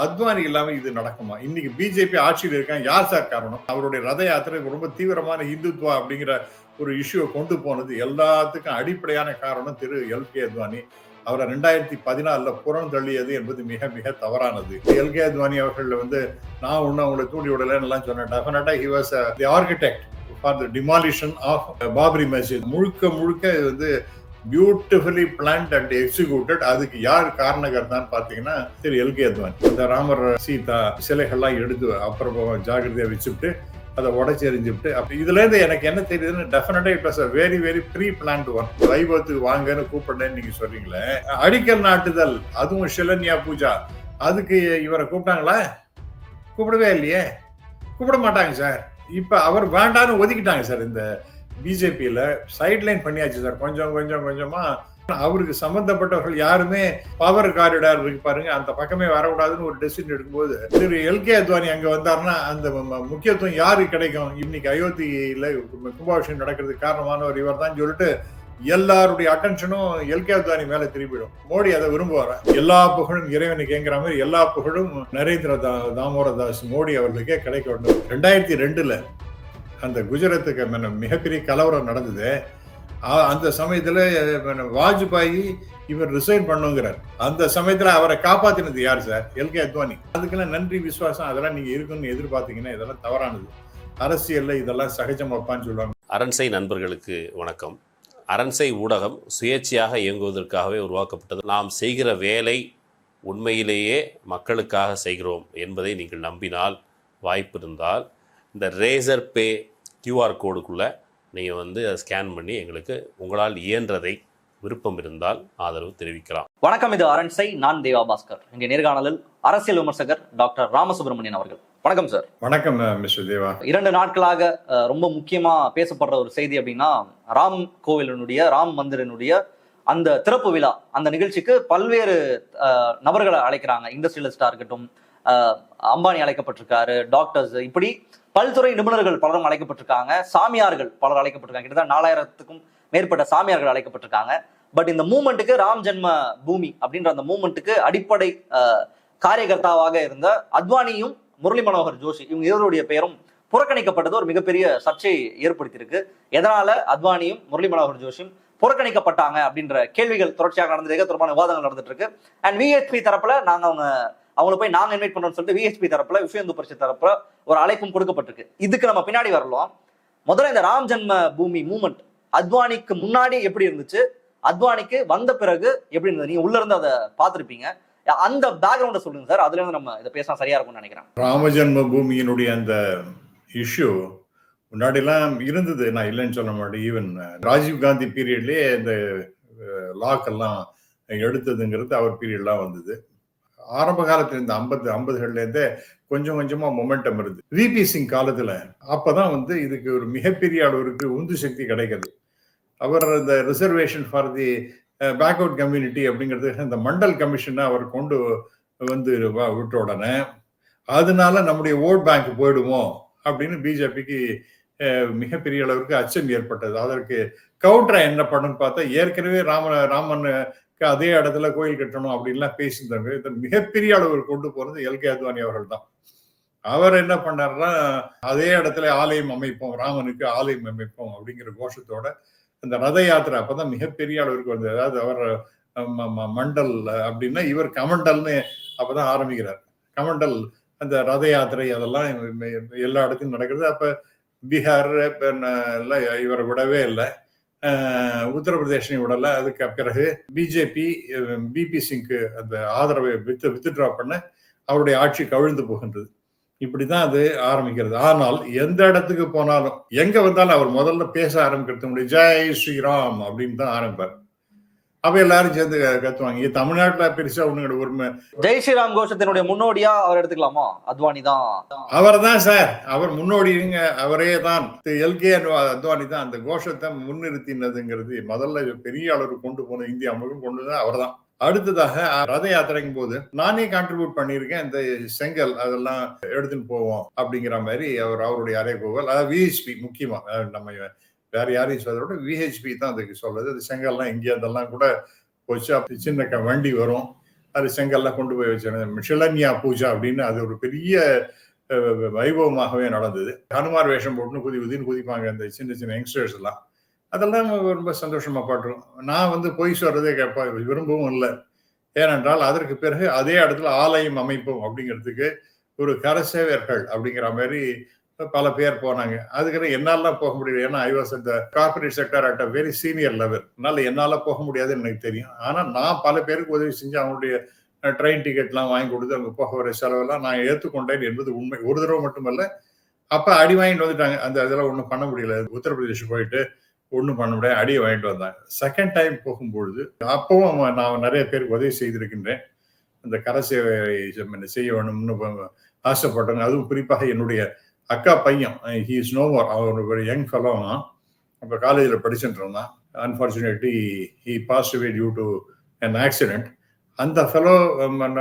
அத்வானி இல்லாம இது நடக்குமா? இன்னைக்கு பிஜேபி ஆட்சியில் இருக்காங்க, யார் சார் காரணம்? அவருடைய ரத யாத்திரை ரொம்ப தீவிரமான இந்துத்வா அப்படிங்கிற ஒரு இஷ்யூவை கொண்டு போனது எல்லாத்துக்கும் அடிப்படையான காரணம் திரு எல்கே அத்வானி. அவரை 2014 புறம் தள்ளியது என்பது மிக மிக தவறானது. எல்கே அத்வானி அவர்கள் நான் ஒன்னும் அவங்களை தூண்டி விடலன்னு சொன்னேன். Definitely he was the architect for the demolition of Babri Masjid. முழுக்க முழுக்க பியூட்டிஃபுல்லி பிளான்ட் அண்ட் எக்ஸிக்யூட்டட். அதுக்கு யார் காரணகர்த்தான்னு பாத்தீங்கன்னா திரு எல்கே அத்வானி. இந்த ராமர் சீதா சிலைகள்லாம் எடுத்து அப்புறம் ஜாகிரதையா வச்சுட்டு அதை உடச்சி எறிஞ்சுட்டு அப்ப இதுல இருந்து எனக்கு என்ன தெரியுதுன்னு definitely it was very very pre planned one. வைபவத்துக்கு வாங்கன்னு கூப்பிடுறேன்னு நீங்க சொல்றீங்களே, அடிக்கல் நாட்டுதல், அதுவும் ஷிலன்யா பூஜா, அதுக்கு இவரை கூப்பிட்டாங்களா? கூப்பிடவே இல்லையே, கூப்பிட மாட்டாங்க சார். இப்ப அவர் வேண்டான்னு ஒதுக்கிட்டாங்க சார். இந்த பிஜேபியில சைட்லைன் பண்ணியாச்சு சார். கொஞ்சம் கொஞ்சம் கொஞ்சமா அவருக்கு சம்பந்தப்பட்டவர்கள் யாருமே பவர் காரிடார் இருக்கு பாருங்க, அந்த பக்கமே வரக்கூடாதுன்னு ஒரு டெசிஷன் எடுக்கும்போது திரு எல்கே அத்வானி அங்க வந்தாருன்னா அந்த முக்கியத்துவம் யாருக்கு கிடைக்கும்? இன்னைக்கு அயோத்தியில கும்பாபிஷேகம் நடக்கிறதுக்கு காரணமானவர் இவர் தான் சொல்லிட்டு எல்லாருடைய அட்டென்ஷனும் எல்கே அத்வானி மேல திரும்பிடும். மோடி அதை விரும்புவார். எல்லா புகழும் இறைவனுக்குங்கிற மாதிரி எல்லா புகழும் நரேந்திர தாமோதரதாஸ் மோடி அவர்களுக்கே கிடைக்க வேண்டும். 2002 அந்த குஜராத்துக்கு மிகப்பெரிய கலவரம் நடந்தது. அந்த சமயத்துல வாஜ்பாயி இவர் ரிசைன் பண்ணுங்கிறார். அந்த சமயத்துல அவரை காப்பாத்தினது யார் சார்? எல்கே அத்வானி. அதுக்கெல்லாம் நன்றி விசுவாசம் அதெல்லாம் நீங்க இருக்குன்னு எதிர்பார்த்தீங்கன்னா இதெல்லாம் தவறானது. அரசியல்ல இதெல்லாம் சகஜமாப்பான்னு சொல்லுவாங்க. அரண்சை நண்பர்களுக்கு வணக்கம். அரண்சை ஊடகம் சுயேட்சையாக இயங்குவதற்காகவே உருவாக்கப்பட்டது. நாம் செய்கிற வேலை உண்மையிலேயே மக்களுக்காக செய்கிறோம் என்பதை நீங்கள் நம்பினால், வாய்ப்பு இருந்தால் இந்த ரேசர் பே கியூஆர் கோடுக்குள்ளே நீங்கள் அதை ஸ்கேன் பண்ணி எங்களுக்கு உங்களால் இயன்றதை விருப்பம் இருந்தால் ஆதரவு தெரிவிக்கலாம். வணக்கம், இது அரண்சை. நான் தேவா பாஸ்கர். இங்கே நேர்காணலில் அரசியல் விமர்சகர் டாக்டர் ராமசுப்ரமணியன் அவர்கள். வணக்கம் சார். வணக்கம் மிஸ்டர் தேவா. 2 நாட்களாக ரொம்ப முக்கியமா பேசப்படுற ஒரு செய்தி அப்படின்னா, ராம் கோவிலினுடைய ராம் மந்திரனுடைய அந்த திறப்பு விழா, அந்த நிகழ்ச்சிக்கு பல்வேறு நபர்களை அழைக்கிறாங்க. இண்டஸ்ட்ரியலிஸ்டா இருக்கட்டும், அம்பானி அழைக்கப்பட்டிருக்காரு, டாக்டர்ஸ், இப்படி பல்துறை நிபுணர்கள் பலரும் அழைக்கப்பட்டிருக்காங்க, சாமியார்கள் பலர் அழைக்கப்பட்டிருக்காங்க. கிட்டத்தட்ட 4000க்கும் மேற்பட்ட சாமியார்கள் அழைக்கப்பட்டிருக்காங்க. பட் இந்த மூமெண்ட்டுக்கு, ராம் ஜென்ம பூமி அப்படின்ற அந்த மூமெண்ட்டுக்கு அடிப்படை காரியகர்த்தாவாக இருந்த அத்வானியும் முரளி மனோகர் ஜோஷி, இவங்க இருவருடைய பெயரும் புறக்கணிக்கப்பட்டது ஒரு மிகப்பெரிய சர்ச்சையை ஏற்படுத்தியிருக்கு. எதனால அத்வானியும் முரளி மனோகர் ஜோஷியும் புறக்கணிக்கப்பட்டாங்க அப்படின்ற கேள்விகள் தொடர்ச்சியாக நடந்திருக்கு. தொடர்பான விவாதங்கள் நடந்துட்டு இருக்கு. அண்ட் விஹெச்பி தரப்புல அவங்களை போய் நாங்க இன்வைட் பண்றோம்னு சொல்லிட்டு விஹெச்பி தரப்புல, விஸ்வ இந்து பரிஷத் தரப்புல ஒரு அழைப்பும் கொடுக்கப்பட்டிருக்கு. இதுக்கு நம்ம பின்னாடி வரலாம். முதல்ல இந்த ராம் ஜென்ம பூமி மூமெண்ட் அத்வானிக்கு முன்னாடி எப்படி இருந்துச்சு, அத்வானிக்கு வந்த பிறகு எப்படி இருந்தது? நீங்க உள்ள இருந்து அதை பார்த்திருப்பீங்க. அந்த பேக்ரவுண்ட சொல்லுங்க சார். அதுல இருந்து நம்ம இதை பேசினா சரியா இருக்கும்னு நினைக்கிறேன். ராம ஜென்ம பூமியினுடைய அந்த இஷ்யூ முன்னாடி எல்லாம் இருந்தது, நான் இல்லைன்னு சொல்ல மாட்டேன். ஈவன் ராஜீவ் காந்தி பீரியட்லயே இந்த லாக்கெல்லாம் எடுத்ததுங்கிறது அவர் பீரியட்லாம் வந்தது. ஆரம்ப காலத்துல இந்த 50கள்ல இருந்தே கொஞ்சம் கொஞ்சமா மொமெண்டம் இருந்தது. விபி சிங் காலத்துல அப்பதான் இதுக்கு ஒரு மிகப்பெரிய அளவிற்கு உந்து சக்தி கிடைக்கிறது. அவர் இந்த reservation for the backward community அப்படிங்கிறது இந்த மண்டல் கமிஷனை அவர் கொண்டு விட்ட உடனே அதனால நம்முடைய ஓட் பேங்க் போயிடுமோ அப்படின்னு பிஜேபிக்கு மிகப்பெரிய அளவிற்கு அச்சம் ஏற்பட்டது. அதற்கு கவுண்டரா என்ன பண்ணுன்னு பார்த்தா, ஏற்கனவே ராமன் அதே இடத்துல கோயில் கட்டணும் அப்படின்லாம் பேசியிருந்தாங்க. இதை மிகப்பெரிய அளவில் கொண்டு போறது எல்கே அத்வானி அவர்கள் தான். அவர் என்ன பண்ணாருன்னா, அதே இடத்துல ஆலயம் அமைப்போம், ராமனுக்கு ஆலயம் அமைப்போம் அப்படிங்கிற கோஷத்தோட அந்த ரத யாத்திரை அப்பதான் மிகப்பெரிய அளவிற்கு வந்தது. அதாவது அவர் மண்டல் அப்படின்னா இவர் கமண்டல்னு அப்பதான் ஆரம்பிக்கிறார். கமண்டல் அந்த ரத யாத்திரை அதெல்லாம் எல்லா இடத்துலையும் நடக்கிறது. அப்ப பீகார் இவரை விடவே இல்லை, உத்தரப்பிரதேசனையும் விடல. அதுக்கு பிறகு பிஜேபி பிபி சிங்க்கு அந்த ஆதரவை வித்ட்ரா பண்ண அவருடைய ஆட்சி கவிழ்ந்து போகின்றது. இப்படிதான் அது ஆரம்பிக்கிறது. ஆனால் எந்த இடத்துக்கு போனாலும் எங்க வந்தாலும் அவர் முதல்ல பேச ஆரம்பிக்கிறது முடியும் ஜெய் ஸ்ரீராம் அப்படின்னு தான் ஆரம்பிப்பார். அப்ப எல்லாரும் சேர்ந்து கத்துவாங்க. தமிழ்நாட்டுல பெருசா ஒண்ணு உரிமை. ஜெய் ஸ்ரீராம் கோஷத்தினுடைய முன்னோடியா அவர் எடுத்துக்கலாமா? அத்வானி தான். அவர் தான் சார், அவர் முன்னோடிங்க, அவரே தான். எல்கே அத்வானி தான் அந்த கோஷத்தை முன்னிறுத்தினதுங்கிறது முதல்ல பெரிய அளவுக்கு கொண்டு போன இந்தியா முழுவதும் கொண்டு தான் அவர் தான். அடுத்ததாக ரத யாத்திரைக்கும் போது நானே கான்ட்ரிபியூட் பண்ணியிருக்கேன், இந்த செங்கல் அதெல்லாம் எடுத்துன்னு போவோம் அப்படிங்கிற மாதிரி அவருடைய அறைகூவல். அதாவது விஹெச்பி முக்கியமா, நம்ம வேற யாரையும் சொல்றத விட விஹெச்பி தான் அதுக்கு சொல்றது. அது செங்கல்லாம் இங்கே அதெல்லாம் கூட போச்சு. அப்படி சின்ன வண்டி வரும், அது செங்கல்லாம் கொண்டு போய் வச்சாங்க. ஷிலன்யா பூஜா அப்படின்னு அது ஒரு பெரிய வைபவமாகவே நடந்தது. ஹனுமார் வேஷம் போட்டுன்னு குதின்னு குதிப்பாங்க அந்த சின்ன சின்ன யங்ஸ்டர்ஸ் எல்லாம். அதெல்லாம் ரொம்ப சந்தோஷமா பாட்டுரும். நான் வந்து பொய் சொல்றதே விரும்பவும் இல்லை. ஏனென்றால் அதற்கு பிறகு அதே இடத்துல ஆலயம் அமைப்போம் அப்படிங்கிறதுக்கு ஒரு கரசேவர்கள் அப்படிங்கிற மாதிரி பல பேர் போனாங்க. அதுக்கு என்னாலாம் போக முடியல. ஏன்னா ஐ வாஸ் இந்த corporate sector at a very senior level. அதனால என்னால போக முடியாதுன்னு எனக்கு தெரியும். ஆனா நான் பல பேருக்கு உதவி செஞ்சு அவங்களுடைய ட்ரெயின் டிக்கெட்லாம் வாங்கி கொடுத்து அங்கே போக வர செலவெல்லாம் நான் ஏற்றுக்கொண்டேன் என்பது உண்மை. ஒரு தடவை மட்டுமல்ல, அப்ப அடி வாங்கிட்டு வந்துட்டாங்க. அந்த இதெல்லாம் ஒன்றும் பண்ண முடியல. உத்தரப்பிரதேஷ் போயிட்டு ஒன்றும் பண்ண முடியாது, அடியை வாங்கிட்டு வந்தாங்க. செகண்ட் டைம் போகும்பொழுது அப்பவும் நான் நிறைய பேருக்கு உதவி செய்திருக்கின்றேன். அந்த கரசேவை செய்ய வேணும்னு ஆசைப்பட்டாங்க. அதுவும் குறிப்பாக என்னுடைய அக்கா பையன், ஹி இஸ் நோ மோர், அவர் ஒரு யங் ஃபெலோ தான். அப்போ காலேஜில் படிச்சுட்டு இருந்தான். Unfortunately he passed away due to an accident. அந்த ஃபெலோ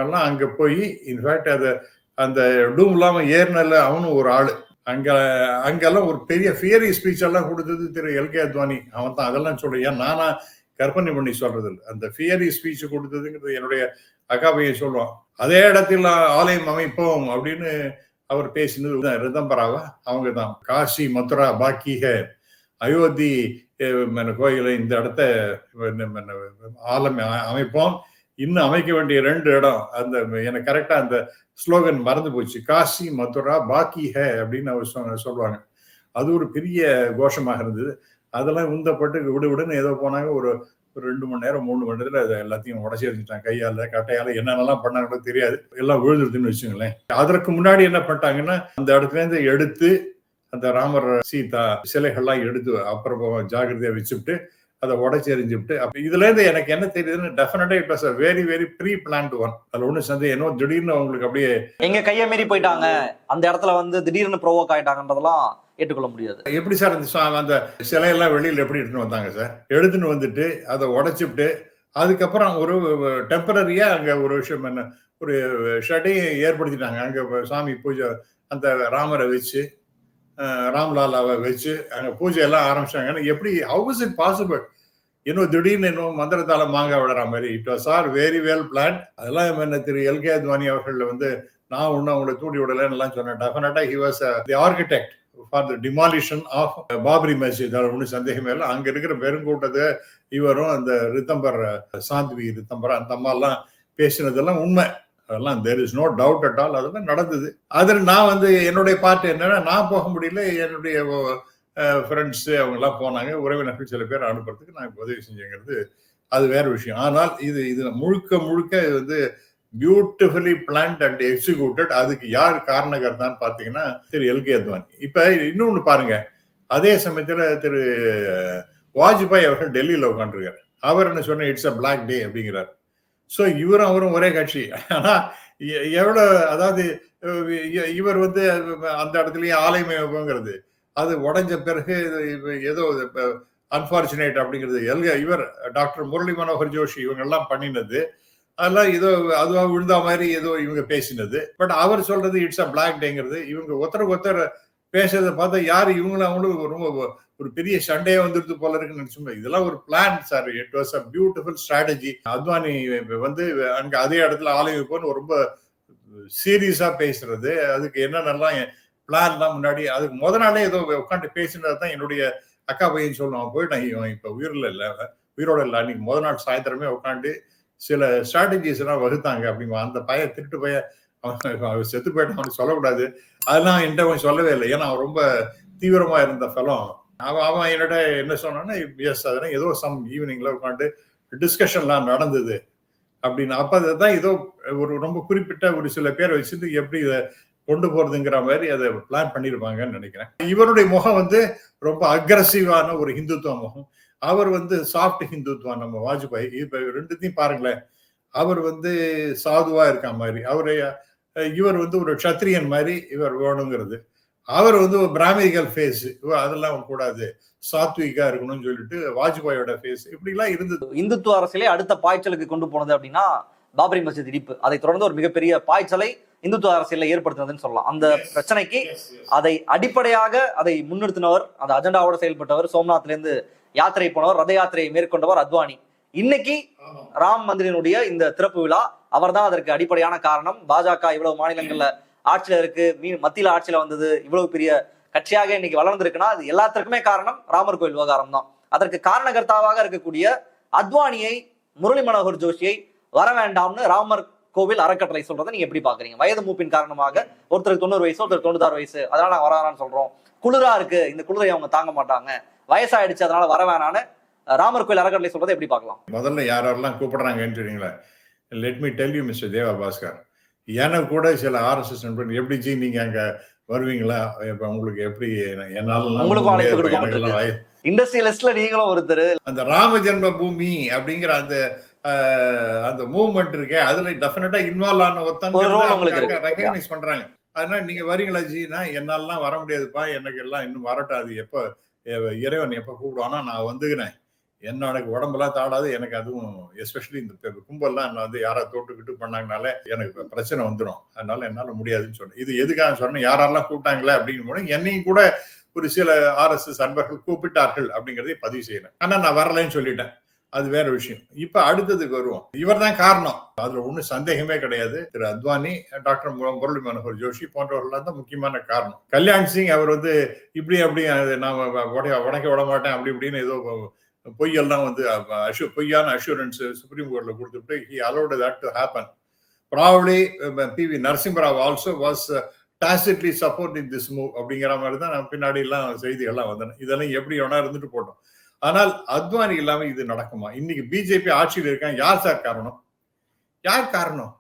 எல்லாம் அங்கே போய் இன்ஃபேக்ட் அதை அந்த டூம் இல்லாமல் ஏறினல அவனும் ஒரு ஆள். அங்கெல்லாம் ஒரு பெரிய ஃபியரி ஸ்பீச் எல்லாம் கொடுத்தது திரு எல்கே அத்வானி. அவன் தான் அதெல்லாம் சொல்றேன். ஏன் நானா கற்பனை பண்ணி சொல்றது இல்லை. அந்த ஃபியரி ஸ்பீச் கொடுத்ததுங்கிறது என்னுடைய அக்கா பையன் சொல்லுவான். அதே இடத்தில் ஆலயம் அமைப்போம் அப்படின்னு அவர் பேசினது ரிதம்பராவா அவங்க தான். காசி மதுரா பாக்கிக அயோத்தி கோயிலை இந்த இடத்த ஆலயம் அமைப்போம். இன்னும் அமைக்க வேண்டிய 2 இடம். அந்த எனக்கு கரெக்டா அந்த ஸ்லோகன் மறந்து போச்சு. காசி மதுரா பாக்கி ஹே அப்படின்னு அவர் சொல்லுவாங்க. அது ஒரு பெரிய கோஷமாக இருந்தது. அதெல்லாம் உந்தப்பட்டு விடுன்னு ஏதோ போனாங்க. ஒரு 2 மணி நேரம் 3 மணி நேரத்துல அதை எல்லாத்தையும் உடச்சி எறிஞ்சிட்டாங்க. கையால கட்டையால என்னென்னலாம் பண்ணாங்களோ தெரியாது. எல்லாம் விழுந்துருதுன்னு வச்சுங்களேன். அதற்கு முன்னாடி என்ன பண்ணிட்டாங்கன்னா, அந்த இடத்துல இருந்து எடுத்து அந்த ராமர் சீதா சிலைகள்லாம் எடுத்து அப்புறம் ஜாகிரதையா வச்சுட்டு அதை உடச்சி எறிஞ்சுட்டு, அப்ப இதுல இருந்து எனக்கு என்ன தெரியுதுன்னு, definitely it was a very very pre planned one. அதுல ஒண்ணு சந்தேகம் என்ன, திடீர்னு அவங்களுக்கு அப்படியே எங்க கையை மீறி போயிட்டாங்க, அந்த இடத்துல வந்து திடீர்னு ப்ரோவோக் ஆயிட்டாங்கன்றதெல்லாம் ஏற்றுக்கொள்ள முடியாது. எப்படி சார் அந்த சிலையெல்லாம் வெளியில எப்படி எடுத்துன்னு வந்தாங்க சார்? எடுத்துன்னு வந்துட்டு அதை உடைச்சுட்டு அதுக்கப்புறம் ஒரு டெம்பரரியா அங்க ஒரு விஷயம் என்ன, ஒரு ஷெட்டையும் ஏற்படுத்திட்டாங்க. அங்க சாமி பூஜை அந்த ராமரை வச்சு ராம்லாலாவை வச்சு அங்க பூஜை எல்லாம் ஆரம்பிச்சாங்க. எப்படி ஹவ் இஸ் இட் பாசிபிள்? இன்னும் திடீர்னு இன்னும் மந்திரத்தால மாங்காய் விடுற மாதிரி it was are very well plan. அதெல்லாம் என்ன திரு எல்கே அத்வானி அவர்கள் வந்து நான் ஒன்னும் அவங்களை தூண்டி விடலன்னு எல்லாம் சொன்னேன். Definitely he was the architect for the demolition of Babri Masjid. அதில் ஒன்றும் சந்தேகமே இல்லை. அங்க இருக்கிற பெருங்கூட்டத்தை இவரும் அந்த ரித்தம்பர் சாந்த்வி ரித்தம்பர் அந்த அம்மா எல்லாம் பேசினதெல்லாம் உண்மை. அதெல்லாம் there is no doubt at all. அதெல்லாம் நடந்தது. அதில் நான் வந்து என்னுடைய பார்ட் என்னன்னா, நான் போக முடியல, என்னுடைய ஃப்ரெண்ட்ஸ் அவங்க எல்லாம் போனாங்க. உறவினர்கள் சில பேர் அனுப்புறதுக்கு நான் உதவி செஞ்சேங்கிறது அது வேற விஷயம். ஆனால் இது முழுக்க இது வந்து பியூட்டிஃபுல்லி பிளான்ட் அண்ட் எக்ஸிக்யூட்டட். அதுக்கு யார் காரணகர்த்தான்னு பாத்தீங்கன்னா திரு எல்கே அத்வானி. இப்ப இன்னொன்னு பாருங்க, அதே சமயத்துல திரு வாஜ்பாய் அவர்கள் டெல்லியில உட்காந்துருக்காரு. அவர் என்ன சொன்ன, இட்ஸ் அ பிளாக் டே அப்படிங்கிறார். ஸோ இவரும் அவரும் ஒரே கட்சி. ஆனா எவ்வளவு, அதாவது இவர் வந்து அந்த இடத்துலயே ஆலயம் அமைப்புங்கிறது அது உடைஞ்ச பிறகு ஏதோ அன்பார்ச்சுனேட் அப்படிங்கிறது இவர் டாக்டர் முரளி மனோகர் ஜோஷி இவங்க எல்லாம் பண்ணினது அதெல்லாம் ஏதோ அதுவா விழுந்தா மாதிரி ஏதோ இவங்க பேசினது. பட் அவர் சொல்றது இட்ஸ் அ பிளாக் டேங்கிறது. இவங்க ஒருத்தர் பேசுறதை பார்த்தா யாரு இவங்களும் அவங்களும் ரொம்ப ஒரு பெரிய சண்டையே வந்துருது போல இருக்குன்னு நினைச்சோம். இதெல்லாம் ஒரு plan sir. It was a beautiful strategy. Advani வந்து அங்க அதே இடத்துல ஆலயம் போன்னு ரொம்ப சீரியஸா பேசுறது, அதுக்கு என்னென்னலாம் பிளான்லாம் முன்னாடி அதுக்கு முத நாளே ஏதோ உட்காந்து பேசினது தான் என்னுடைய அக்கா பையன் சொல்லுவான். போயிட்டான் இவன் இப்ப உயிரோட இல்லை. அன்னைக்கு முத நாள் சாயந்தரமே உட்காந்து சில ஸ்ட்ராட்டஜிஸ் எல்லாம் வகுத்தாங்க அப்படிங்க. அந்த பையன் திருட்டு பையன் அவன் செத்து போயிட்டான், அவனுக்கு சொல்லக்கூடாது. அதெல்லாம் என்கிட்ட அவன் சொல்லவே இல்லை. ஏன்னா அவன் ரொம்ப தீவிரமா இருந்த ஃபலம். அவன் என்னோட என்ன சொன்னான்னா, எஸ் அதெல்லாம் ஏதோ சம் ஈவினிங்ல உட்காந்து டிஸ்கஷன்லாம் நடந்தது அப்படின்னு. அப்ப அதுதான் ஏதோ ஒரு ரொம்ப குறிப்பிட்ட ஒரு சில பேரை வச்சுட்டு எப்படி இதை கொண்டு போறதுங்கிற மாதிரி அதை பிளான் பண்ணிருப்பாங்கன்னு நினைக்கிறேன். இவருடைய முகம் வந்து ரொம்ப அக்ரஸிவான ஒரு ஹிந்துத்துவ முகம். அவர் வந்து சாஃப்ட் ஹிந்துத்துவா. நம்ம வாஜ்பாய் இப்ப ரெண்டுத்தையும் பாருங்களேன். அவர் வந்து சாதுவா இருக்க மாதிரி, இவர் வந்து ஒரு க்ஷத்ரியன் மாதிரி இவர் வேணுங்கிறது. அவர் வந்து ஒரு பிராமிகல் ஃபேஸ், அதெல்லாம் கூடாது, சாத்விகா இருக்கணும்னு சொல்லிட்டு வாஜ்பாயோட ஃபேஸ் இப்படி எல்லாம் இருந்தது. இந்துத்துவ அரசியலே அடுத்த பாய்ச்சலுக்கு கொண்டு போனது அப்படின்னா பாபரி மஸ்ஜித் இடிப்பு. அதை தொடர்ந்து ஒரு மிகப்பெரிய பாய்ச்சலை இந்துத்துவ அரசியல ஏற்படுத்தினதுன்னு சொல்லலாம். அந்த பிரச்சனைக்கு அதை அடிப்படையாக அதை முன்னிறுத்தினவர், அந்த அஜெண்டாவோட செயல்பட்டவர், சோம்நாத்ல இருந்து யாத்திரை போனவர், ரத யாத்திரையை மேற்கொண்டவர் அத்வானி. இன்னைக்கு ராம் மந்திரினுடைய இந்த திறப்பு விழா அவர்தான் அதற்கு அடிப்படையான காரணம். பாஜக இவ்வளவு மாநிலங்கள்ல ஆட்சியில இருக்கு, மத்தியில ஆட்சியில வந்தது, இவ்வளவு பெரிய கட்சியாக இன்னைக்கு வளர்ந்திருக்குன்னா அது எல்லாத்திற்குமே காரணம் ராமர் கோயில் விவகாரம் தான். அதற்கு காரணகர்த்தாவாக இருக்கக்கூடிய அத்வானியை, முரளி மனோகர் ஜோஷியை வர வேண்டாம்னு ராமர் கோவில் அறக்கட்டளை சொல்றதை நீங்க எப்படி பாக்குறீங்க? வயது மூப்பின் காரணமாக ஒருத்தருக்கு 90 வயசு, ஒருத்தருக்கு 96 வயசு, அதனால நான் வரான்னு சொல்றோம். குளிரா இருக்கு, இந்த குளிரை அவங்க தாங்க மாட்டாங்க, வயசாயிடுச்சு, அதனால வர வேணான்னு ராமர் கோயில் அறக்கட்டளை சொல்றதை எப்படி பார்க்கலாம்? முதல்ல யாரெல்லாம் கூப்பிடுறாங்கன்னு தெரியுங்களா? Let me tell you mister Deva Bhaskar, எனக்கு கூட சில RSS நண்பர்கள் எப்படி ஜி நீங்க அங்க வருவீங்களா, உங்களுக்கு எப்படி, என்னால இண்டஸ்ட்ரியலிஸ்ட்ல நீங்களும் ஒருத்தர். அந்த ராம ஜென்ம பூமி அப்படிங்கிற அந்த மூவ்மெண்ட் இருக்கே, அதுல டெஃபினட்டா இன்வால்வ் ஆன ஒருத்தங்க ரெகக்னைஸ் பண்றாங்க. அதனால நீங்க வரீங்களா ஜினா, என்னாலாம் வர முடியாதுப்பா, எனக்கு எல்லாம் இன்னும் வரட்டாது, எப்ப இறைவன் எப்ப கூப்பிடுவானா நான் வந்துக்கிறேன், எனக்கு உடம்பெல்லாம் தாடாது, எனக்கு அதுவும் எஸ்பெஷலி இந்த கும்பல்லாம் என்ன வந்து யாராவது தொட்டுக்கிட்டு பண்ணாங்கனால எனக்கு பிரச்சனை வந்துடும், அதனால என்னால முடியாதுன்னு சொன்னேன். இது எதுக்காக சொன்னேன், யாரெல்லாம் கூப்பிட்டாங்களே அப்படிங்கும் போது என்னையும் கூட ஒரு சில RSS அன்பர்கள் கூப்பிட்டார்கள் அப்படிங்கிறதை பதிவு செய்யறேன். ஆனா நான் வரலன்னு சொல்லிட்டேன், அது வேற விஷயம். இப்ப அடுத்ததுக்கு வருவோம். இவர் தான் காரணம், அதுல ஒன்றும் சந்தேகமே கிடையாது. திரு அத்வானி, டாக்டர் முரளி மனோகர் ஜோஷி போன்றவர்கள் தான் முக்கியமான காரணம். கல்யாண் சிங் அவர் வந்து இப்படி அப்படி நான் உடைக்க விட மாட்டேன் அப்படி இப்படின்னு ஏதோ பொய்யெல்லாம் வந்து பொய்யான அஷூரன்ஸ் சுப்ரீம் கோர்ட்ல கொடுத்துட்டு he allowed that to happen. Probably PV Narasimha Rao also was tacitly supporting this move அப்படிங்கிற மாதிரி தான் நம்ம பின்னாடி எல்லாம் செய்திகள்லாம் வந்தன. இதெல்லாம் எப்படி வேணா இருந்துட்டு போட்டோம். ஆனால் அத்வானி இல்லாம இது நடக்குமா? இன்னைக்கு பிஜேபி ஆட்சியில் இருக்காங்க, யார் சார் காரணம்? யார் காரணம்?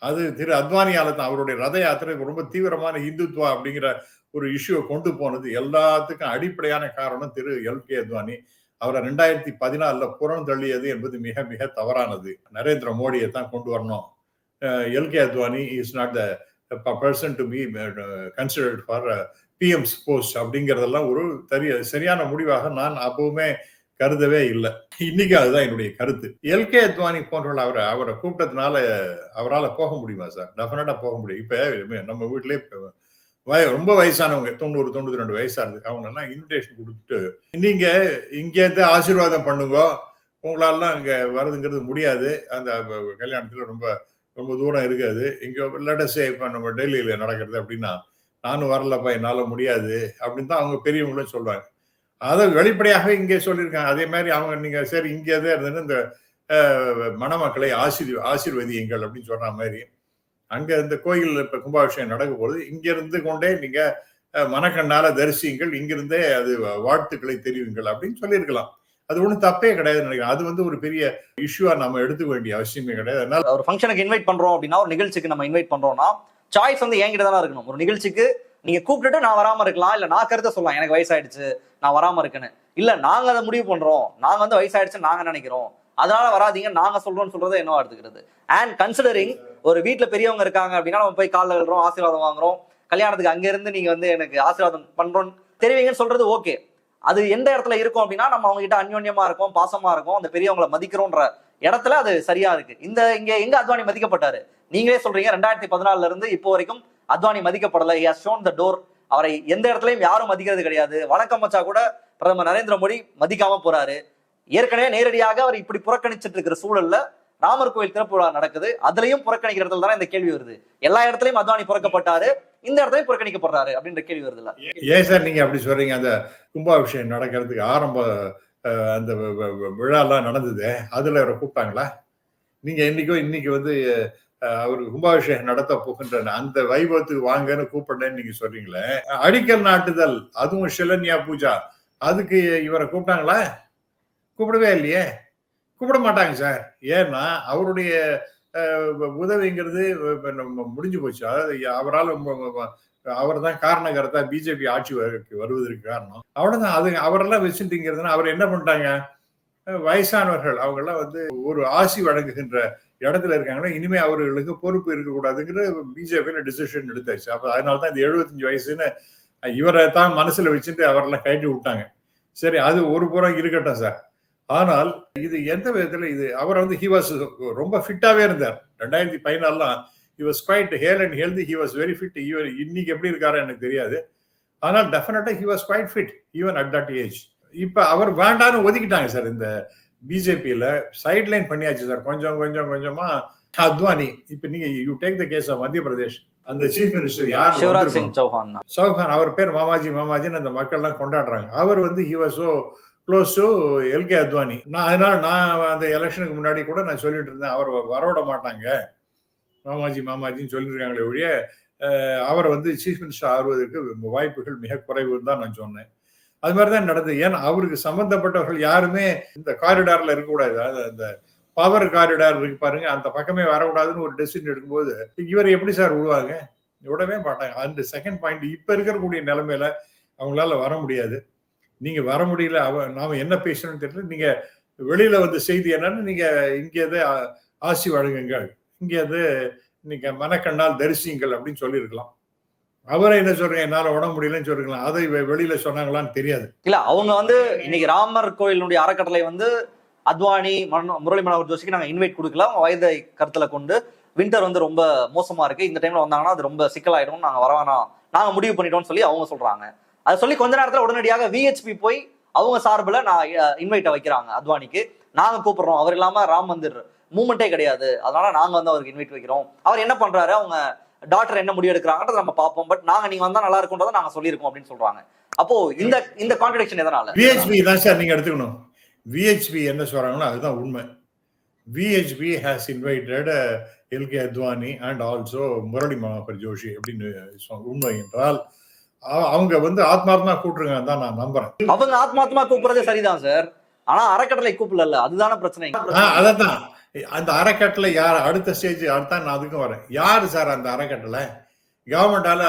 அது திரு அத்வானியால தான். அவருடைய ரத யாத்திரை ரொம்ப தீவிரமான இந்துத்துவா அப்படிங்கிற ஒரு இஷ்யூவை கொண்டு போனது எல்லாத்துக்கும் அடிப்படையான காரணம் திரு LK அத்வானி. அவரை 2014 புறம் தள்ளியது என்பது மிக மிக தவறானது. நரேந்திர மோடியை தான் கொண்டு வரணும். LK Advani is not the person to be considered for PM's post அப்படிங்கிறதெல்லாம் ஒரு சரியான முடிவாக நான் அப்பவுமே கருதவே இல்லை. இன்னைக்கு அதுதான் என்னுடைய கருத்து. LK அத்வானி போன்றவர்கள் அவரை கூப்பிட்டதுனால அவரால் போக முடியுமா சார்? டெஃபினட்டா போக முடியும். இப்ப நம்ம வீட்டிலே ரொம்ப வயசானவங்க 90-92 வயசா இருக்கு, அவங்க எல்லாம் இன்விடேஷன் கொடுத்துட்டு நீங்க இங்கே ஆசீர்வாதம் பண்ணுங்க, உங்களாலாம் இங்க வருதுங்கிறது முடியாது, அந்த கல்யாணத்துல ரொம்ப ரொம்ப தூரம் இருக்காது, இங்க லெட்டஸே இப்ப நம்ம டெல்லியில நடக்கிறது அப்படின்னா நானும் வரலப்பா என்னால முடியாது அப்படின்னு தான் அவங்க பெரியவங்களும் சொல்றாங்க. அதை வெளிப்படையாக இங்கே சொல்லியிருக்காங்க. அதே மாதிரி அவங்க நீங்க சரி இங்கே தான் இருந்ததுன்னு இந்த மணமக்களை ஆசீர்வதியுங்கள் அப்படின்னு சொல்ற மாதிரி அங்க இந்த கோயில் இப்ப கும்பாபிஷேகம் நடக்கும் பொழுது இங்க இருந்து கொண்டே நீங்க மனக்கண்ணால தரிசியுங்கள், இங்கிருந்தே அது வாழ்த்துக்களை தெரிவிங்கள் அப்படின்னு சொல்லியிருக்கலாம். அது ஒன்றும் தப்பே கிடையாது நினைக்கிறேன். அது வந்து ஒரு பெரிய இஷ்யூவா நம்ம எடுத்துக்க வேண்டிய அவசியமே கிடையாது. அதனால ஒரு ஃபங்க்ஷனுக்கு இன்வைட் பண்றோம் அப்படின்னா, ஒரு நிகழ்ச்சிக்கு நம்ம இன்வைட் பண்றோம்னா சாய்ஸ் வந்து என்கிட்ட தானே இருக்கணும். ஒரு நிகழ்ச்சிக்கு நீங்க கூப்பிட்டுட்டு நான் வராம இருக்கலாம், இல்ல நான் கருத்தை சொல்லலாம் எனக்கு வயசாயிடுச்சு நான் வராம இருக்கேன்னு. இல்ல நாங்க அதை முடிவு பண்றோம், நாங்க வந்து வயசாயிடுச்சு நாங்க நினைக்கிறோம், அதனால வராதீங்க நாங்க சொல்றோம்னு சொல்றதை என்னவா எடுத்துக்கிறது. அண்ட் கன்சிடரிங் ஒரு வீட்டுல பெரியவங்க இருக்காங்க அப்படின்னா நம்ம போய் காலில் விழுறோம், ஆசீர்வாதம் வாங்குறோம், கல்யாணத்துக்கு அங்க இருந்து நீங்க வந்து எனக்கு ஆசீர்வாதம் பண்றோம் தெரிவிங்கன்னு சொல்றது ஓகே. அது எந்த இடத்துல இருக்கும் அப்படின்னா நம்ம அவங்க கிட்ட அந்யோன்யமா இருக்கும், பாசமா இருக்கும், அந்த பெரியவங்களை மதிக்கிறோன்ற இடத்துல அது சரியா இருக்கு. இங்க எங்க அத்வானி மதிக்கப்பட்டாரு? நீங்களே சொல்றீங்க 2014 இருந்து இப்போ வரைக்கும் Advani மதிக்கப்படலை. He has shown the door. அவரை எந்த இடத்துலயும் யாரும் மதிக்கிறது கிடையாது. வணக்கம் வச்சா கூட பிரதமர் நரேந்திர மோடி மதிக்காம போறாரு. ஏற்கனவே நேரடியாக அவர் இப்படி புறக்கணிச்சிட்டு இருக்கிற சூழல்ல ராமர் கோயில் திறப்பு விழா நடக்குது, அதுலயும் புறக்கணிக்கிற இடத்துல தானே இந்த கேள்வி வருது. எல்லா இடத்துலயும் அத்வானி புறக்கப்பட்டாரு, இந்த இடத்துலயும் புறக்கணிக்கப்படுறாரு அப்படின்ற கேள்வி வருது இல்ல? ஏன் சார் நீங்க அப்படி சொல்றீங்க? அந்த கும்பாபிஷேகம் நடக்கிறதுக்கு ஆரம்ப அந்த விழாலாம் நடந்தது, அதுல அவரை கூப்பிட்டாங்களா? நீங்க இன்னைக்கு வந்து அவருக்கு கும்பாபிஷேகம் நடத்த போகின்ற அந்த வைபவத்துக்கு வாங்கன்னு கூப்பிடலன்னு நீங்க சொல்றீங்களே, அடிக்கல் நாட்டுதல் அதுவும் ஷிலன்யா பூஜா, அதுக்கு இவரை கூப்பிட்டாங்களா? கூப்பிடவே இல்லையே, கூப்பிட மாட்டாங்க சார். ஏன்னா அவருடைய உதவிங்கிறது முடிஞ்சு போச்சு. அதாவது அவரால் அவர் தான் காரணகர்த்தா பிஜேபி ஆட்சி வருவதற்கு காரணம். அவ்வளவுதான். அது அவரெல்லாம் வச்சுட்டீங்கிறதுனா அவர் என்ன பண்ணிட்டாங்க? வயசானவர்கள் அவங்கெல்லாம் வந்து ஒரு ஆசி வழங்குகின்ற இடத்துல இருக்காங்கன்னா இனிமே அவர்களுக்கு பொறுப்பு இருக்கக்கூடாதுங்கிற பிஜேபியில டிசிஷன் எடுத்தாச்சு. அப்ப அதனாலதான் இந்த 75 வயசுன்னு இவரை தான் மனசுல வச்சுட்டு அவரெல்லாம் கட்டி விட்டாங்க. சரி, அது ஒரு புறம் இருக்கட்டும் சார். ஆனால் இது எந்த விதத்துல இது அவர் வந்து ரொம்ப ஃபிட்டாவே இருந்தார். 2014 he was quite hale and healthy, he was very fit. இன்னைக்கு எப்படி இருக்காரு எனக்கு தெரியாது, ஆனால் டெஃபினட்டா he was quite fit even at that age. இப்ப அவர் வேண்டான்னு ஒதுக்கிட்டாங்க சார். இந்த பிஜேபியில சைட்லைன் பண்ணியாச்சு சார். கொஞ்சம் கொஞ்சம் கொஞ்சமா அத்வானி. இப்ப நீங்க you take the case of Madhya Pradesh. அந்த சீஃப் மினிஸ்டர் யார்? சிவராஜ் சிங் சௌஹான். சௌஹான். அவர் பேர் மாமாஜின்னு அந்த மக்கள் எல்லாம் கொண்டாடுறாங்க. அவர் வந்து he was so close to LK Advani. அதனால நான் அந்த எலெக்ஷனுக்கு முன்னாடி கூட நான் சொல்லிட்டு இருந்தேன், அவர் வரவிட மாட்டாங்க மாமாஜின்னு சொல்லியிருக்காங்களே ஒழிய அவரை வந்து சீஃப் மினிஸ்டர் ஆகுவதற்கு வாய்ப்புகள் மிக குறைவுன்னு தான் நான் சொன்னேன். அது மாதிரிதான் நடந்தது. ஏன்னா அவருக்கு சம்பந்தப்பட்டவர்கள் யாருமே இந்த காரிடார்ல இருக்கக்கூடாது. அந்த பவர் காரிடார் இருக்கு பாருங்க, அந்த பக்கமே வரக்கூடாதுன்னு ஒரு டெசிஷன் எடுக்கும்போது இவர் எப்படி சார் விடுவாங்க? விடவே மாட்டாங்க. அந்த செகண்ட் பாயிண்ட், இப்ப இருக்கக்கூடிய நிலைமையில அவங்களால வர முடியாது. நீங்க வர முடியல, நாம என்ன பேசணும்னு தெரியல. நீங்க வெளியில வந்து செய்தி என்னன்னு, நீங்க இங்கே ஆசி வழங்குங்கள், இங்கே நீங்க மனக்கண்ணால் தரிசியுங்கள் அப்படின்னு சொல்லியிருக்கலாம். அவரை என்ன சொல்றீங்க, என்னால உட முடியலன்னு சொல்லிருக்கலாம். அதை வெளியில சொன்னாங்களான்னு தெரியாது. இல்ல, அவங்க வந்து இன்னைக்கு ராமர் கோயிலுடைய அறக்கட்டளை வந்து அத்வானி, முரளி மனோகர் ஜோஷிக்கு நாங்க இன்வைட் கொடுக்கலாம். வயதை கருத்துல கொண்டு வின்டர் வந்து ரொம்ப மோசமா இருக்கு, இந்த டைம்ல வந்தாங்கன்னா அது ரொம்ப சிக்கலாயிடும், நாங்க வரவானா, நாங்க முடிவு பண்ணிட்டோம்னு சொல்லி அவங்க சொல்றாங்க. அதை சொல்லி கொஞ்ச நேரத்துல உடனடியாக விஹெச்பி போய் அவங்க சார்பில் நான் இன்வைட்டை வைக்கிறாங்க அத்வானிக்கு. நாங்க கூப்பிடுறோம், அவர் இல்லாம ராம் மந்திர் மூமெண்டே கிடையாது, அதனால நாங்க வந்து அவருக்கு இன்வைட் வைக்கிறோம். அவர் என்ன பண்றாரு, அவங்க டாக்டர் என்ன முடிவு எடுக்கிறாங்கன்றத நம்ம பார்ப்போம், பட் நீங்க வந்தா நல்லா இருக்கும்ன்றதை நாங்க சொல்லியிருக்கோம் அப்படின்னு சொல்றாங்க. அப்போ இந்த கான்ட்ரடிக்ஷன் எதனால? விஹெச்பி தான் சார் நீங்க எடுத்துக்கணும். விஹெச்பி என்ன சொல்றாங்களோ அதுதான் உண்மை. VHP has invited LK Advani and also Murli Manohar Joshi அப்படின்னு உண்மை என்றால் அவங்க வந்து ஆத்மார்த்தமா கூப்பிட்டுருங்க தான் நான் நம்புறேன். அவங்க ஆத்மார்த்தமா கூப்பிடுறதே சரிதான் சார், ஆனா அறக்கட்டளை கூப்பிடல, அதுதான பிரச்சனை. அதான் அந்த அறக்கட்டளை யார், அடுத்த ஸ்டேஜ் அடுத்தான் நான் அதுக்கும் வரேன். யாரு சார் அந்த அறக்கட்டளை? கவர்மெண்டால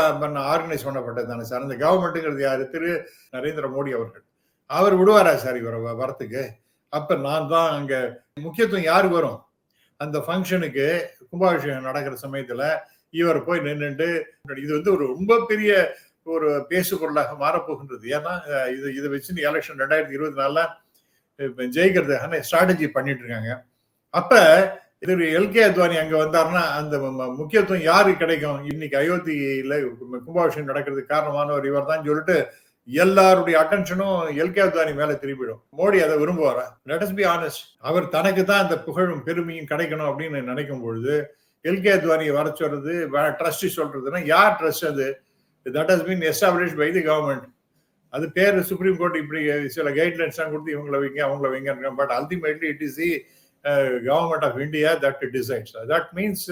ஆர்கனைஸ் பண்ணப்பட்டது தானே சார். அந்த கவர்மெண்ட்டுங்கிறது யாரு? திரு நரேந்திர மோடி அவர்கள். அவர் விடுவாரா சார் இவரை வரத்துக்கு? அப்ப நான் தான் அங்க முக்கியத்துவம் யாரு வரும் அந்த ஃபங்க்ஷனுக்கு? கும்பாபிஷேகம் நடக்கிற சமயத்துல இவர் போய் நின்றுட்டு, இது வந்து ஒரு ரொம்ப பெரிய ஒரு பேசு பொருளாக மாறப்போகின்றது. ஏன்னா இதை வச்சு எலெக்ஷன் 2024 ஜெயிக்கிறதுக்கான ஸ்ட்ராட்டஜி பண்ணிட்டு இருக்காங்க. அப்ப இது எல்கே அத்வானி அங்க வந்தாருன்னா அந்த முக்கியத்துவம் யாருக்கு கிடைக்கும்? இன்னைக்கு அயோத்தியில கும்பாபிஷேகம் நடக்கிறதுக்கு காரணமானவர் இவர் தான் சொல்லிட்டு எல்லாருடைய அட்டென்ஷனும் எல்கே அத்வானி மேல திரும்பிடும். மோடி அதை விரும்புவாரா? Let us be honest. அவர் தனக்கு தான் அந்த புகழும் பெருமையும் கிடைக்கணும் அப்படின்னு நினைக்கும் பொழுது எல்கே அத்வானியை வர சொல்றது, ட்ரஸ்ட் சொல்றதுன்னா யார் ட்ரஸ்ட்? அது that has been established by the government. அது பேர் சுப்ரீம் கோர்ட் இப்படி சில கைட்லைன்ஸ் எல்லாம் கொடுத்து இவங்களை வைங்க அவங்கள வைங்க. But ultimately it is the government of India that decides. That means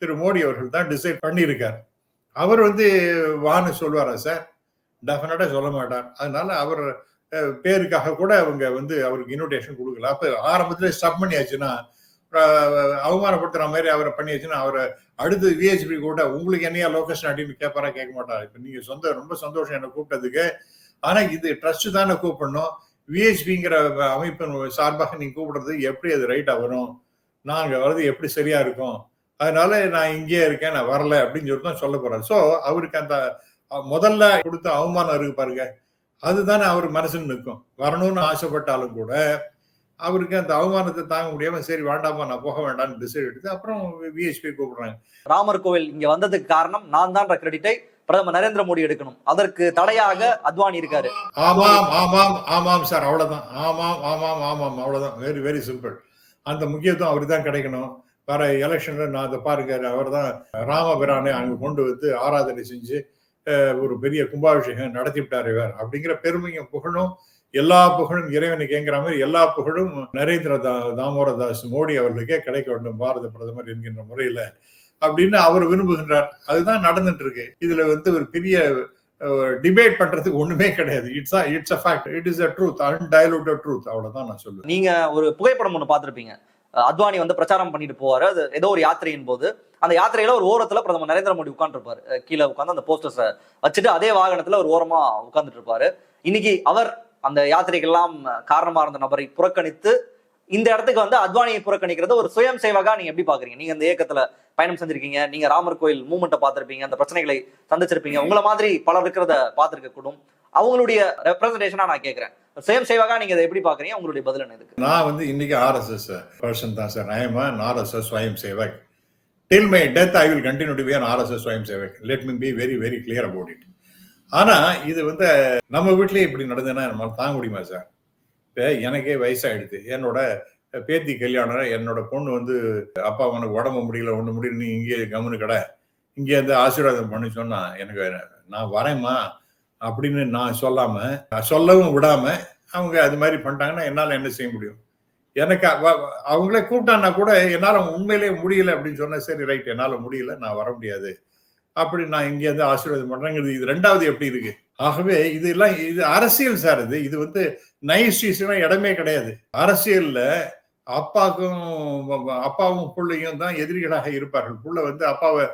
Thiru Modi அவர்கள் தான் டிசைட் பண்ணியிருக்காரு. அவர் வந்து வான்னு சொல்லுவாரா சார்? டெஃபினட்டா சொல்ல மாட்டார். அதனால அவர் பேருக்காக கூட அவங்க வந்து அவருக்கு இன்விடேஷன் கொடுக்கல. அப்ப ஆரம்பத்துல ஸ்டாப் பண்ணியாச்சுன்னா, அவமானப்படுத்துற மாதிரி அவரை பண்ணியாச்சுன்னா, அவரை அடுத்து விஹெச்பி கூட உங்களுக்கு என்னையா லோகேஷன் அப்படின்னு கேட்பாரா? கேட்க மாட்டார். இப்ப நீங்க ரொம்ப சந்தோஷம் என்ன கூப்பிட்டதுக்கு, ஆனா இது ட்ரஸ்ட் தானே கூப்பிடணும். விஹெச்பிங்கிற அமைப்பின் சார்பாக நீங்க கூப்பிடுறது எப்படி அது ரைட்டா வரும்? நாங்க வர்றது எப்படி சரியா இருக்கும்? அதனால நான் இங்கேயே இருக்கேன், நான் வரல அப்படின்னு சொல்லிட்டு தான் சொல்ல போறாரு. ஸோ அவருக்கு அந்த முதல்ல கொடுத்த அவமானம் இருக்கு பாருங்க, அதுதானே அவர் மனசுன்னு நிற்கும். வரணும்னு ஆசைப்பட்டாலும் கூட அவருக்கு அந்த அவமானத்தை தாங்க முடியாம சரி வேண்டாமா நான் போக வேண்டாம்னு டிசைட் எடுத்து அப்புறம் விஹெச்பி கூப்பிடுறாங்க. ராமர் கோவில் இங்க வந்ததுக்கு காரணம் நான் தான் கிரெடிட்டை பிரதமர் நரேந்திர மோடி எடுக்கணும், அதற்கு தடையாக அத்வானி இருக்காரு. ஆமாம் ஆமாம் ஆமாம் சார், அவ்வளவுதான். ஆமாம் ஆமாம் ஆமாம் அவ்வளவுதான். Very very simple. அந்த முக்கியத்துவம் அவருக்கு தான் கிடைக்கணும். வர எலெக்ஷன்ல நான் அதை பாருங்க, அவர் தான் ராமபிரானை அங்க கொண்டு வந்து ஆராதனை செஞ்சு ஒரு பெரிய கும்பாபிஷேகம் நடத்தி விட்டார் இவர் அப்படிங்கிற பெருமையும் புகழும், எல்லா புகழும் இறைவனுக்குங்கிற மாதிரி எல்லா புகழும் நரேந்திர தாமோதரதாஸ் மோடி அவர்களுக்கே கிடைக்க வேண்டும் பாரத பிரதமர் என்கின்ற முறையில அப்படின்னு அவர் விரும்புகின்றார். அதுதான் நடந்துட்டு இருக்கு. இதுல வந்து ஒரு பெரிய டிபேட் பண்றதுக்கு ஒண்ணுமே கிடையாது. It's a fact. It is a truth, undiluted truth. அவ்வளவுதான் நான் சொல்லுவேன். நீங்க ஒரு புகைப்படம் ஒண்ணு பார்த்திருப்பீங்க. அத்வானி வந்து பிரச்சாரம் பண்ணிட்டு போவாரு. அது ஏதோ ஒரு யாத்திரையின் போது அந்த யாத்திரையில ஒரு ஓரத்துல பிரதமர் நரேந்திர மோடி உட்கார்ந்து இருப்பாரு. கீழே உட்கார்ந்து அந்த போஸ்டர்ஸ் வச்சுட்டு அதே வாகனத்துல ஒரு ஓரமா உட்கார்ந்துட்டு இருப்பாரு. இன்னைக்கு அவர் அந்த யாத்திரைக்கெல்லாம் காரணமா இருந்த நபரை புறக்கணித்து இந்த இடத்துக்கு வந்து அத்வானியை புறக்கணிக்கிறது ஒரு சுயம் சேவகா நீங்க எப்படி பாக்குறீங்க? நீங்க இந்த இயக்கத்துல பயணம் செஞ்சிருக்கீங்க, நீங்க ராமர் கோயில் மூவ்மெண்ட்டை பார்த்திருப்பீங்க, அந்த பிரச்சனைகளை சந்திச்சிருப்பீங்க, உங்களை மாதிரி பலர் இருக்கிறத பார்த்திருக்க கூடும். அவங்களுடைய ரெப்ரசன்டேஷனா நான் கேட்கிறேன், சுயம் சேவகா நீங்க இதை எப்படி பாக்குறீங்க? உங்களுடைய பதில் என்ன இதுக்கு? நான் வந்து இன்னைக்கு ஆர்எஸ்எஸ் பர்சன் தான் sir. I am an RSS Swayam Sevak. Till my death I will continue to be an RSS Swayam Sevak. Let me be very very clear about it. ஆனா இது வந்து நம்ம வீட்லயே இப்படி நடந்ததுன்னா நம்மளால தாங்க முடியுமா சார்? இப்ப எனக்கே வயசாயிடுது, என்னோட பேத்தி கல்யாணம், என்னோட பொண்ணு வந்து அப்பா உனக்கு உடம்பு முடியல ஒண்ணு முடியல நீ இங்கே கம்முனு கடை இங்கே வந்து ஆசீர்வாதம் பண்ணி சொன்னா எனக்கு நான் வரேம்மா அப்படின்னு நான் சொல்லவும் விடாம அவங்க அது மாதிரி பண்ணிட்டாங்கன்னா என்னால என்ன செய்ய முடியும்? எனக்கு அவங்களே கூப்பிட்டான்னா கூட என்னால உண்மையிலேயே முடியல அப்படின்னு சொன்னா சரி ரைட் என்னால முடியல நான் வர முடியாது அப்படி நான் இங்க இருந்து ஆசீர்வாதம் பண்றேங்கிறது இது ரெண்டாவது எப்படி இருக்கு? ஆகவே இது அரசியல் சார். இது வந்து நைஸ்டிஸ்லாம் இடமே கிடையாது. அரசியல்ல அப்பாவும் பிள்ளையும் தான் எதிரிகளாக இருப்பார்கள். புள்ள வந்து அப்பாவை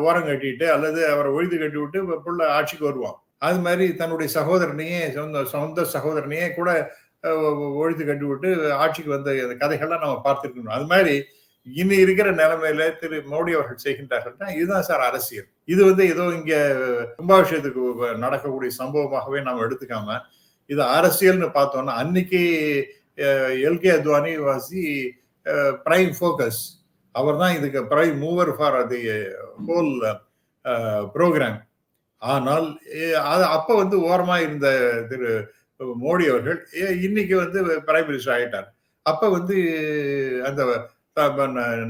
ஓரம் கட்டிட்டு அல்லது அவரை ஒழித்து கட்டி விட்டு புள்ள ஆட்சிக்கு வருவான். அது மாதிரி தன்னுடைய சகோதரனையே சொந்த சகோதரனையே கூட ஒழித்து கட்டி விட்டு ஆட்சிக்கு வந்த கதைகள்லாம் நம்ம பார்த்திருக்கணும். அது மாதிரி இனி இருக்கிற நிலைமையில திரு மோடி அவர்கள் செய்கின்றார்கள். இதுதான் சார் அரசியல். இது வந்து ஏதோ இங்க கும்பாபிஷேகத்துக்கு நடக்கக்கூடிய சம்பவமாகவே நாம் எடுத்துக்காம இது அரசியல்னு பார்த்தோம்னா அன்னைக்கு L K Advani was the prime focus. அவர் தான் இதுக்கு prime mover for the whole program. ஆனால் அப்ப வந்து ஓரமா இருந்த திரு மோடி அவர்கள் இன்னைக்கு வந்து பிரைம் மினிஸ்டர் ஆகிட்டார். அப்ப வந்து அந்த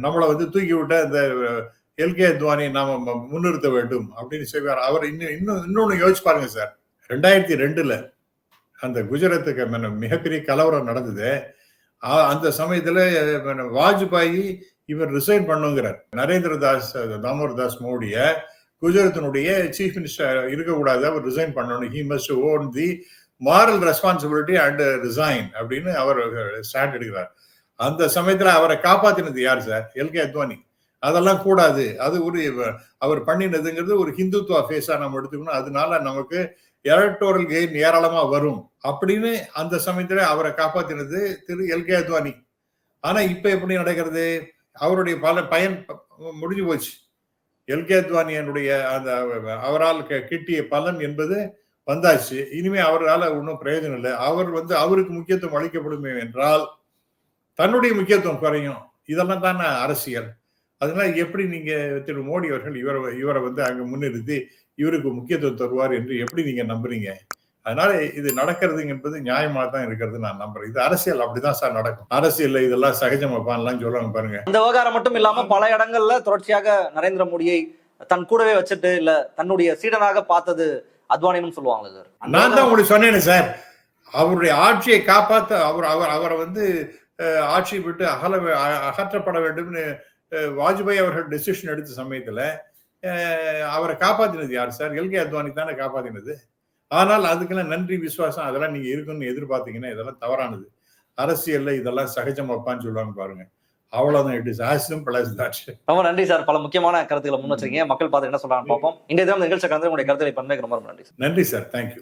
நம்மளை வந்து தூக்கி விட்ட அந்த எல்கே அத்வானி நாம முன்னிறுத்த வேண்டும் அப்படின்னு செய்வார். அவர் இன்னொன்னு யோசிச்சு பாருங்க சார். 2002 அந்த குஜராத்துக்கு மிகப்பெரிய கலவரம் நடந்தது. அந்த சமயத்துல வாஜ்பாயி இவர் ரிசைன் பண்ணுங்கிறார். தாமோதர் தாஸ் மோடிய குஜராத்தினுடைய சீஃப் மினிஸ்டர் இருக்கக்கூடாது, அவர் ரிசைன் பண்ணணும். He must own the moral responsibility and resign அப்படின்னு அவர் ஸ்டாண்ட் எடுக்கிறார். அந்த சமயத்துல அவரை காப்பாத்தினது யார் சார்? எல்கே அத்வானி. அதெல்லாம் கூடாது, அது ஒரு அவர் பண்ணினதுங்கிறது ஒரு ஹிந்துத்துவா ஃபேஸா நம்ம எடுத்துக்கணும், அதனால நமக்கு எலக்டோரல் கெயின் ஏராளமா வரும் அப்படின்னு அந்த சமயத்துல அவரை காப்பாத்தினது திரு எல்கே அத்வானி. ஆனா இப்ப எப்படி நடக்கிறது? அவருடைய பயன் முடிஞ்சு போச்சு. எல்கே அத்வானியனுடைய அந்த அவரால் கிட்டிய பலன் என்பது வந்தாச்சு. இனிமே அவரால் ஒன்றும் பிரயோஜனம் இல்லை. அவர் வந்து அவருக்கு முக்கியத்துவம் அளிக்கப்படுமே என்றால் தன்னுடைய முக்கியத்துவம் குறையும். இதெல்லாம் தானே அரசியல். அதனால எப்படி நீங்க திரு மோடி அவர்கள் இவரை வந்து அங்க முன்னிறுத்தி இவருக்கு முக்கியத்துவம் தருவார் என்று எப்படி நீங்க நம்புறீங்க? அதனால இது நடக்கிறது என்பது நியாயமா தான் இருக்கிறது நான் நம்புறேன். இது அரசியல் அப்படிதான் சார் நடக்கும். அரசியல் இதெல்லாம் சகஜமாப்பான்லாம் சொல்லுவாங்க பாருங்க. இந்த விவகாரம் மட்டும் இல்லாம பல இடங்கள்ல தொடர்ச்சியாக நரேந்திர மோடியை தன் கூடவே வச்சுட்டு இல்ல தன்னுடைய சீடனாக பார்த்தது அத்வானின்னு சொல்லுவாங்க சார். நான் தான் உங்களுக்கு சொன்னேன் சார், அவருடைய ஆட்சியை காப்பாற்ற அவரை வந்து ஆட்சியை விட்டு அகற்றப்பட வேண்டும்னு வாஜ்பாய் அவர்கள் டெசிஷன் எடுத்த சமயத்துல அவரை காப்பாத்தினது யார் சார்? எல்கே அத்வானி தானே காப்பாத்தினது. ஆனால் அதுக்கெல்லாம் நன்றி விசுவாசம் அதெல்லாம் நீங்க இருக்குன்னு எதிர்பார்த்தீங்கன்னா இதெல்லாம் தவறானது. அரசியல்ல இதெல்லாம் சகஜமாப்பான்னு சொல்லுவாங்க பாருங்க. அவ்வளவுதான். It is as simple as that. ரொம்ப நன்றி சார். பல முக்கியமான கருத்துக்களை முன் வச்சிருக்கீங்க. மக்கள் பார்த்து என்ன சொல்றாங்க பார்ப்போம். இந்த நிகழ்ச்சி கலந்து உங்களுடைய கருத்துக்களை பண்பேக்கு ரொம்ப நன்றி. நன்றி சார். தேங்க்யூ.